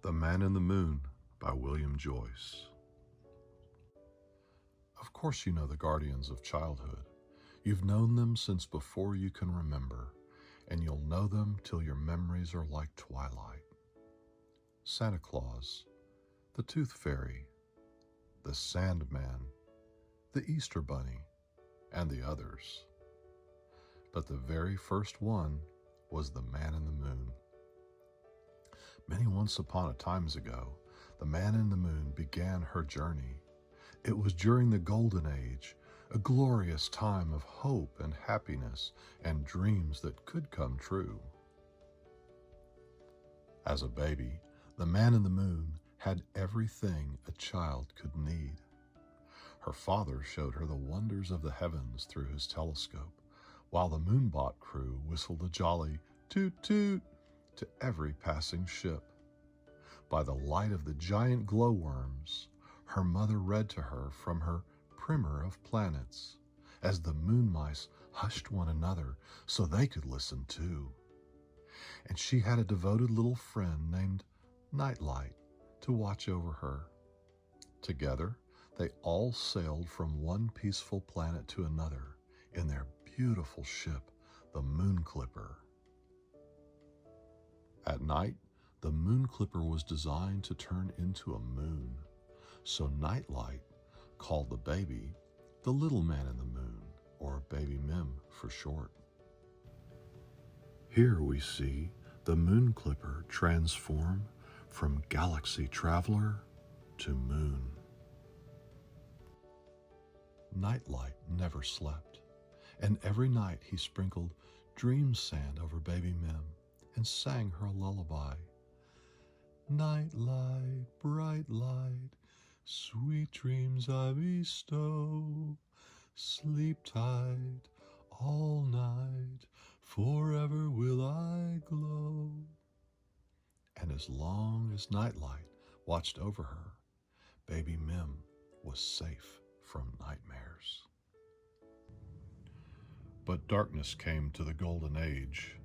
The Man in the Moon by William Joyce. Of course you know the guardians of childhood. You've known them since before you can remember, and you'll know them till your memories are like twilight. Santa Claus, the Tooth Fairy, the Sandman, the Easter Bunny, and the others. But the very first one was the Man in the Moon. Many once upon a times ago, the Man in the Moon began her journey. It was during the Golden Age, a glorious time of hope and happiness and dreams that could come true. As a baby, the Man in the Moon had everything a child could need. Her father showed her the wonders of the heavens through his telescope, while the Moonbot crew whistled a jolly toot toot to every passing ship. By the light of the giant glowworms, her mother read to her from her Primer of Planets, as the moon mice hushed one another so they could listen too. And she had a devoted little friend named Nightlight to watch over her. Together, they all sailed from one peaceful planet to another in their beautiful ship, the Moon Clipper. At night, the Moon Clipper was designed to turn into a moon, so Nightlight called the baby the Little Man in the Moon, or Baby Mim for short. Here we see the Moon Clipper transform from galaxy traveler to moon. Nightlight never slept, and every night he sprinkled dream sand over Baby Mim and sang her a lullaby. Nightlight, bright light, sweet dreams I bestow. Sleep tight all night, forever will I glow. And as long as Nightlight watched over her, Baby Mim was safe from nightmares. But darkness came to the Golden Age.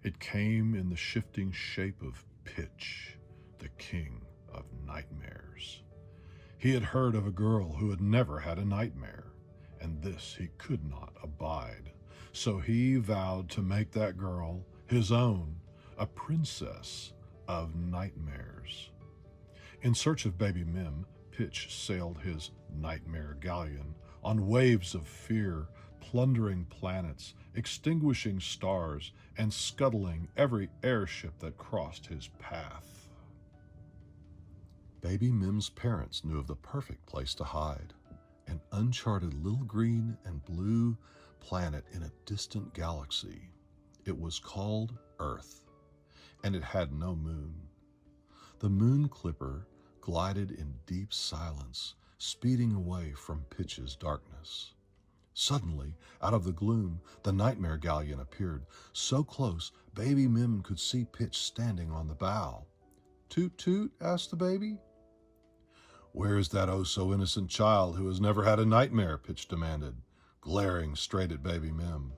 It came in the shifting shape of Pitch, the king of nightmares. He had heard of a girl who had never had a nightmare, and this he could not abide. So he vowed to make that girl his own, a princess of nightmares. In search of Baby Mim, Pitch sailed his nightmare galleon on waves of fear, plundering planets, extinguishing stars, and scuttling every airship that crossed his path. Baby Mim's parents knew of the perfect place to hide, an uncharted little green and blue planet in a distant galaxy. It was called Earth, and it had no moon. The Moon Clipper glided in deep silence, speeding away from Pitch's darkness. Suddenly, out of the gloom, the nightmare galleon appeared, so close Baby Mim could see Pitch standing on the bow. Toot toot, asked the baby. Where is that oh-so-innocent child who has never had a nightmare? Pitch demanded, glaring straight at Baby Mim.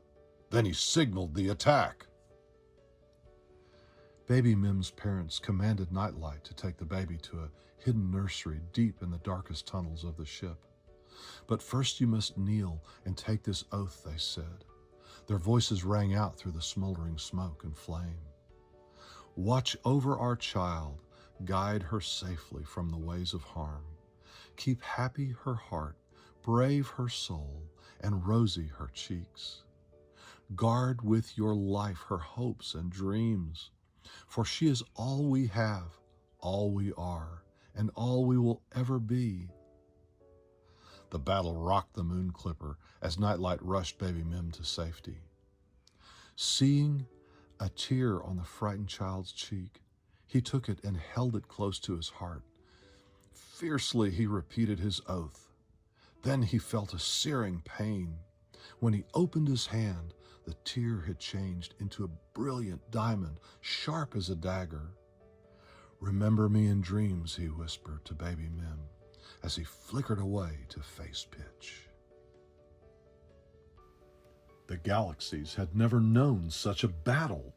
Then he signaled the attack. Baby Mim's parents commanded Nightlight to take the baby to a hidden nursery deep in the darkest tunnels of the ship. But first you must kneel and take this oath, they said. Their voices rang out through the smoldering smoke and flame. Watch over our child, guide her safely from the ways of harm. Keep happy her heart, brave her soul, and rosy her cheeks. Guard with your life her hopes and dreams, for she is all we have, all we are, and all we will ever be. The battle rocked the Moon Clipper as Nightlight rushed Baby Mim to safety. Seeing a tear on the frightened child's cheek, he took it and held it close to his heart. Fiercely he repeated his oath. Then he felt a searing pain. When he opened his hand, the tear had changed into a brilliant diamond, sharp as a dagger. Remember me in dreams, he whispered to Baby Mim, as he flickered away to face Pitch. The galaxies had never known such a battle.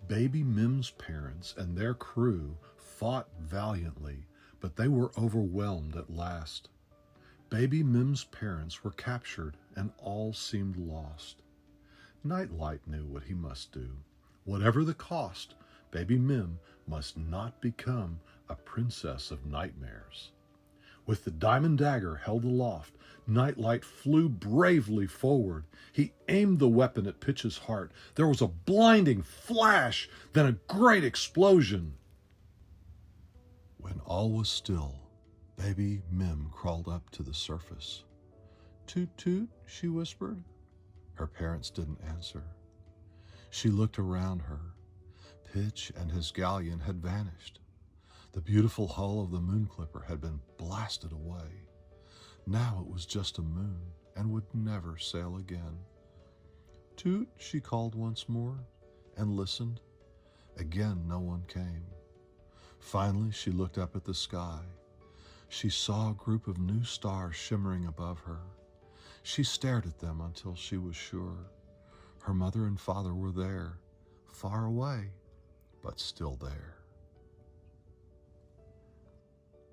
Baby Mim's parents and their crew fought valiantly, but they were overwhelmed at last. Baby Mim's parents were captured, and all seemed lost. Nightlight knew what he must do. Whatever the cost, Baby Mim must not become a princess of nightmares. With the diamond dagger held aloft, Nightlight flew bravely forward. He aimed the weapon at Pitch's heart. There was a blinding flash, then a great explosion. When all was still, Baby Mim crawled up to the surface. "Toot toot," she whispered. Her parents didn't answer. She looked around her. Pitch and his galleon had vanished. The beautiful hull of the Moon Clipper had been blasted away. Now it was just a moon and would never sail again. "Toot," she called once more, and listened. Again no one came. Finally she looked up at the sky. She saw a group of new stars shimmering above her. She stared at them until she was sure. Her mother and father were there, far away, but still there.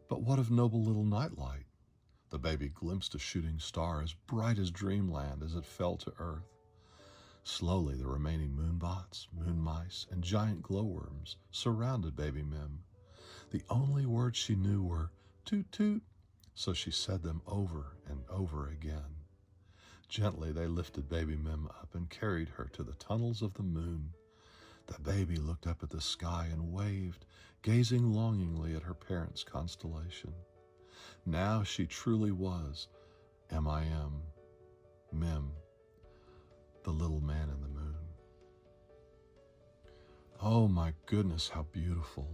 But what of noble little Nightlight? The baby glimpsed a shooting star as bright as dreamland as it fell to earth. Slowly the remaining moonbots, moon mice, and giant glowworms surrounded Baby Mim. The only words she knew were "toot toot," so she said them over and over again. Gently they lifted Baby Mim up and carried her to the tunnels of the moon. The baby looked up at the sky and waved, gazing longingly at her parents' constellation. Now she truly was M-I-M, Mim, the little man in the moon. Oh my goodness, how beautiful.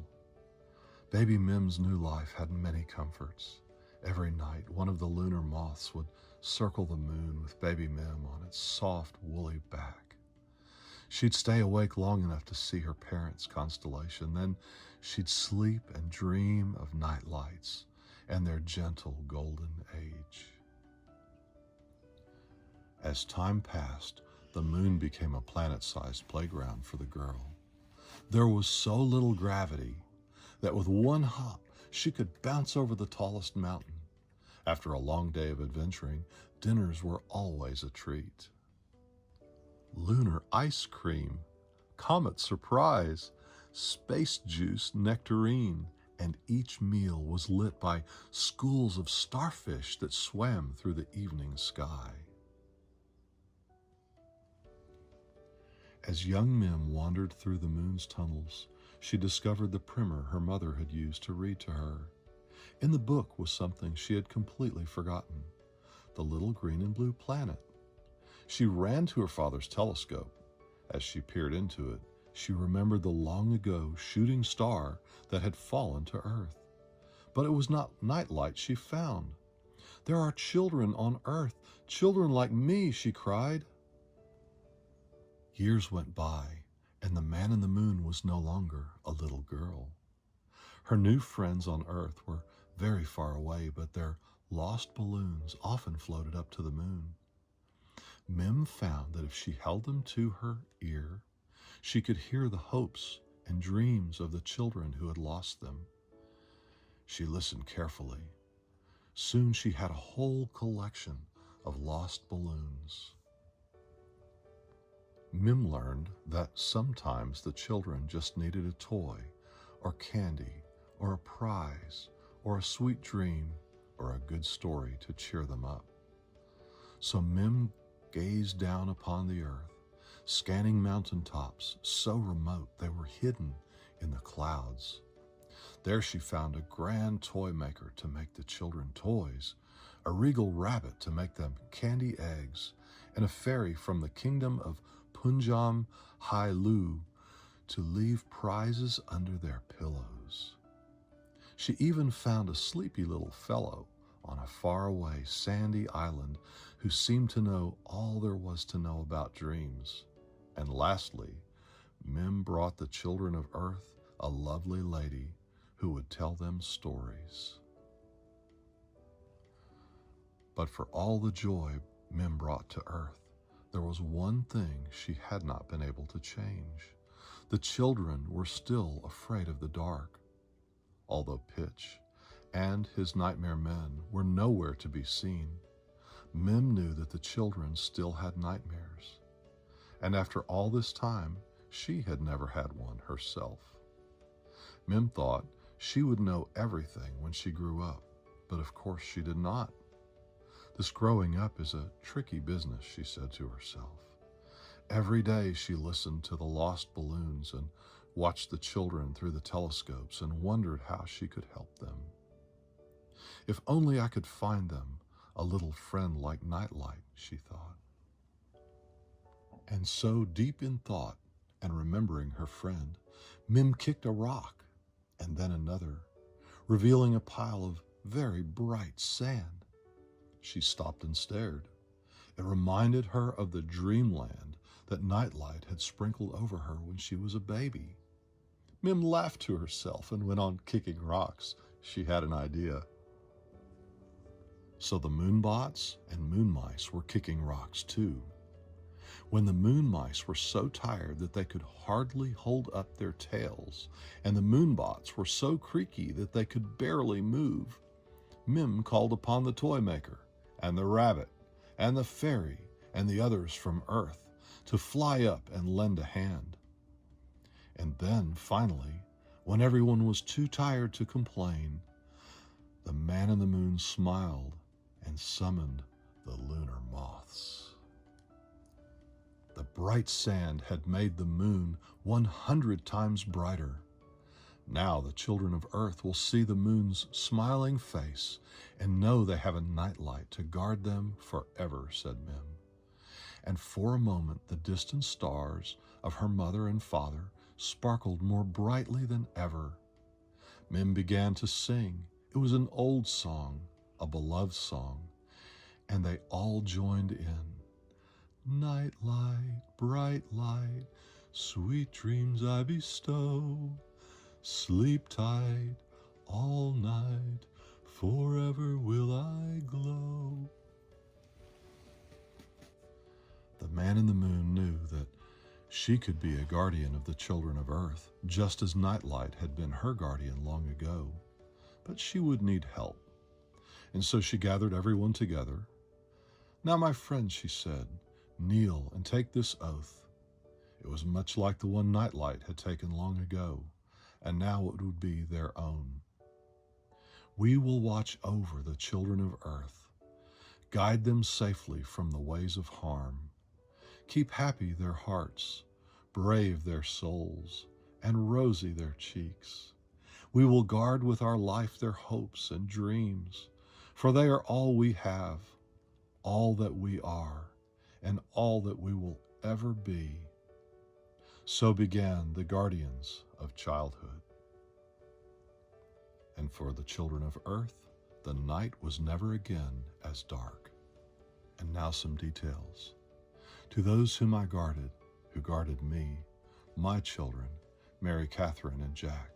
Baby Mim's new life had many comforts. Every night, one of the lunar moths would circle the moon with Baby Mim on its soft, woolly back. She'd stay awake long enough to see her parents' constellation. Then she'd sleep and dream of night lights and their gentle golden age. As time passed, the moon became a planet-sized playground for the girl. There was so little gravity that with one hop she could bounce over the tallest mountain. After a long day of adventuring, dinners were always a treat. Lunar ice cream, comet surprise, space juice nectarine, and each meal was lit by schools of starfish that swam through the evening sky. As young Mim wandered through the moon's tunnels, she discovered the primer her mother had used to read to her. In the book was something she had completely forgotten: the little green and blue planet. She ran to her father's telescope. As she peered into it, she remembered the long-ago shooting star that had fallen to Earth. But it was not Nightlight she found. "There are children on Earth, children like me," she cried. Years went by, and the man in the moon was no longer a little girl. Her new friends on Earth were very far away, but their lost balloons often floated up to the moon. Mim found that if she held them to her ear, she could hear the hopes and dreams of the children who had lost them. She listened carefully. Soon she had a whole collection of lost balloons. Mim learned that sometimes the children just needed a toy, or candy, or a prize, or a sweet dream, or a good story to cheer them up. So Mim gazed down upon the earth, scanning mountaintops so remote they were hidden in the clouds. There she found a grand toy maker to make the children toys, a regal rabbit to make them candy eggs, and a fairy from the kingdom of Punjam Hai-Lu to leave prizes under their pillows. She even found a sleepy little fellow on a faraway sandy island who seemed to know all there was to know about dreams. And lastly, Mim brought the children of Earth a lovely lady who would tell them stories. But for all the joy Mim brought to Earth, there was one thing she had not been able to change. The children were still afraid of the dark. although Pitch and his nightmare men were nowhere to be seen, Mim knew that the children still had nightmares. And after all this time, she had never had one herself. Mim thought she would know everything when she grew up, but of course she did not. This growing up is a tricky business, she said to herself. Every day she listened to the lost balloons and watched the children through the telescopes and wondered how she could help them. If only I could find them a little friend like Nightlight, she thought. And so, deep in thought and remembering her friend, Mim kicked a rock and then another, revealing a pile of very bright sand. She stopped and stared. It reminded her of the dreamland that Nightlight had sprinkled over her when she was a baby. Mim laughed to herself and went on kicking rocks. She had an idea. So the moonbots and moon mice were kicking rocks too. When the moon mice were so tired that they could hardly hold up their tails, and the moonbots were so creaky that they could barely move, Mim called upon the toy maker and the rabbit and the fairy and the others from Earth to fly up and lend a hand. And then, finally, when everyone was too tired to complain, the man in the moon smiled and summoned the lunar moths. The bright sand had made the moon 100 times brighter. Now the children of Earth will see the moon's smiling face and know they have a nightlight to guard them forever, said Mim. And for a moment the distant stars of her mother and father sparkled more brightly than ever. Mim began to sing. It was an old song, a beloved song, and they all joined in. Night light, bright light, sweet dreams I bestow. Sleep tight all night, forever will I glow. The man in the moon knew that she could be a guardian of the children of Earth, just as Nightlight had been her guardian long ago. But she would need help, and so she gathered everyone together. Now, my friends, she said, kneel and take this oath. It was much like the one Nightlight had taken long ago, and now it would be their own. We will watch over the children of Earth, guide them safely from the ways of harm, keep happy their hearts, brave their souls, and rosy their cheeks. We will guard with our life their hopes and dreams, for they are all we have, all that we are, and all that we will ever be. So began the guardians of childhood. And for the children of Earth, the night was never again as dark. And now some details. To those whom I guarded, who guarded me, my children, Mary Catherine and Jack.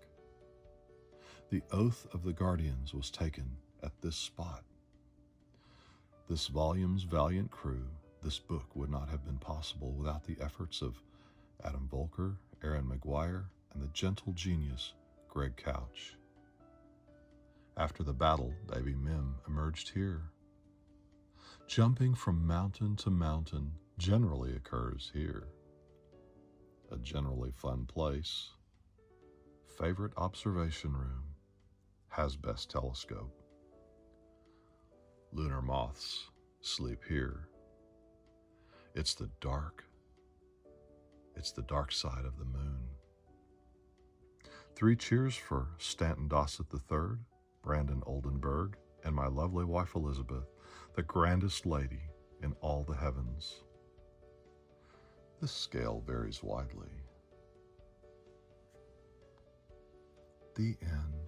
The oath of the guardians was taken at this spot. This volume's valiant crew, this book would not have been possible without the efforts of Adam Volker, Aaron McGuire, and the gentle genius, Greg Couch. After the battle, baby Mim emerged here. Jumping from mountain to mountain generally occurs here. A generally fun place. Favorite observation room. Has best telescope. Lunar moths sleep here. It's the dark side of the moon. 3 cheers for Stanton Dossett III, Brandon Oldenburg, and my lovely wife Elizabeth, the grandest lady in all the heavens. This scale varies widely. The end.